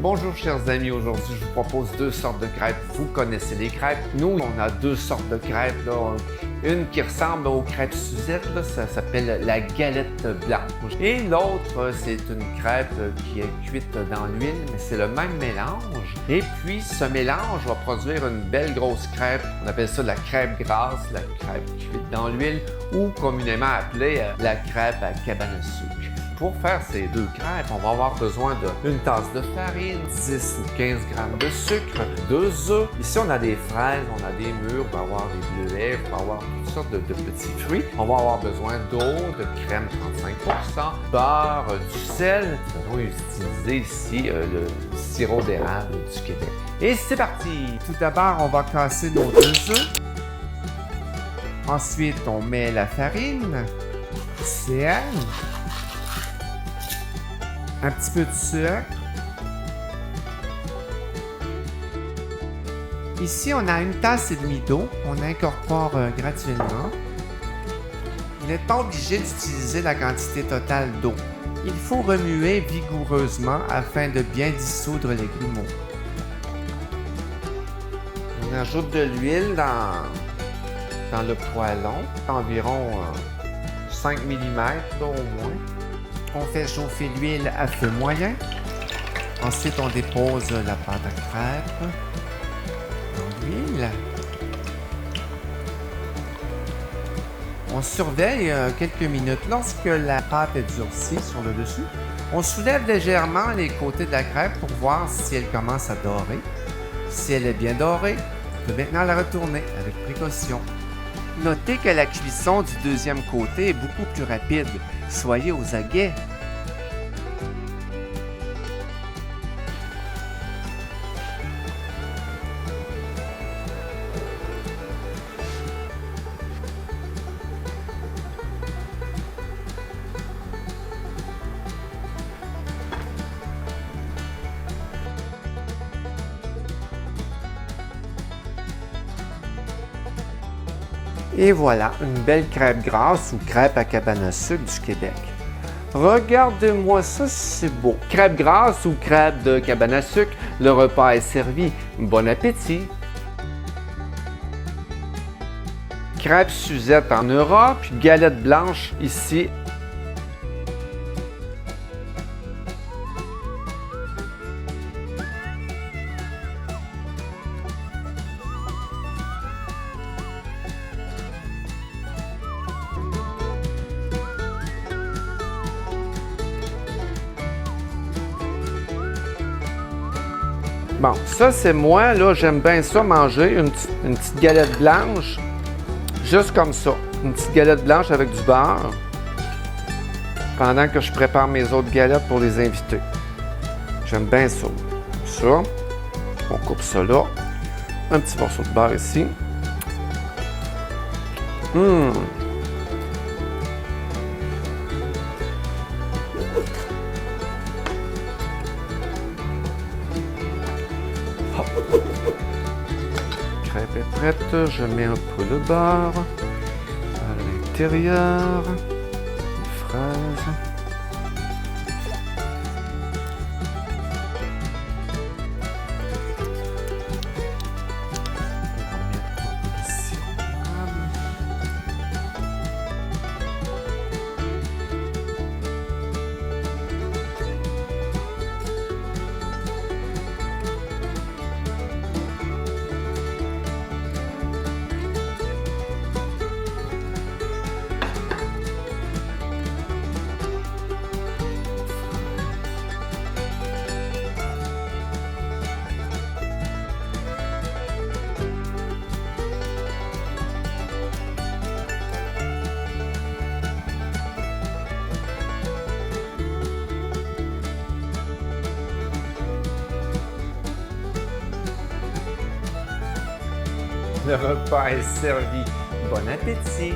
Bonjour chers amis, aujourd'hui je vous propose deux sortes de crêpes. Vous connaissez les crêpes. Nous, on a deux sortes de crêpes. Là. Une qui ressemble aux crêpes Suzette, là, ça s'appelle la galette blanche. Et l'autre, c'est une crêpe qui est cuite dans l'huile, mais c'est le même mélange. Et puis ce mélange va produire une belle grosse crêpe. On appelle ça la crêpe grasse, la crêpe cuite dans l'huile, ou communément appelée la crêpe à cabane à sucre. Pour faire ces deux crêpes, on va avoir besoin d'une tasse de farine, 10 ou 15 grammes de sucre, 2 œufs. Ici, on a des fraises, on a des mûres, on va avoir des bleuets, on va avoir toutes sortes de petits fruits. On va avoir besoin d'eau, de crème 35%, beurre, du sel. Nous allons utiliser ici le sirop d'érable du Québec. Et c'est parti! Tout d'abord, on va casser nos 2 œufs. Ensuite, on met la farine, sel, un petit peu de sucre. Ici, on a une tasse et demie d'eau. On incorpore graduellement. Vous n'êtes pas obligé d'utiliser la quantité totale d'eau. Il faut remuer vigoureusement afin de bien dissoudre les grumeaux. On ajoute de l'huile dans le poêlon, environ 5 mm au moins. On fait chauffer l'huile à feu moyen. Ensuite, on dépose la pâte à crêpes dans l'huile. On surveille quelques minutes. Lorsque la pâte est durcie sur le dessus, on soulève légèrement les côtés de la crêpe pour voir si elle commence à dorer. Si elle est bien dorée, on peut maintenant la retourner avec précaution. Notez que la cuisson du deuxième côté est beaucoup plus rapide. Soyez aux aguets. Et voilà, une belle crêpe grasse ou crêpe à cabane à sucre du Québec. Regardez-moi ça, c'est beau. Crêpe grasse ou crêpe de cabane à sucre, le repas est servi. Bon appétit! Crêpe Suzette en Europe, galette blanche ici. Bon, ça c'est moi, là, j'aime bien ça, manger une petite galette blanche, juste comme ça. Une petite galette blanche avec du beurre, pendant que je prépare mes autres galettes pour les invités. J'aime bien ça. Ça, on coupe ça là. Un petit morceau de beurre ici. Crêpe est prête, je mets un peu de beurre à l'intérieur, les fraises. On va mettre un peu de sirop d'érable. Le repas est servi. Bon appétit!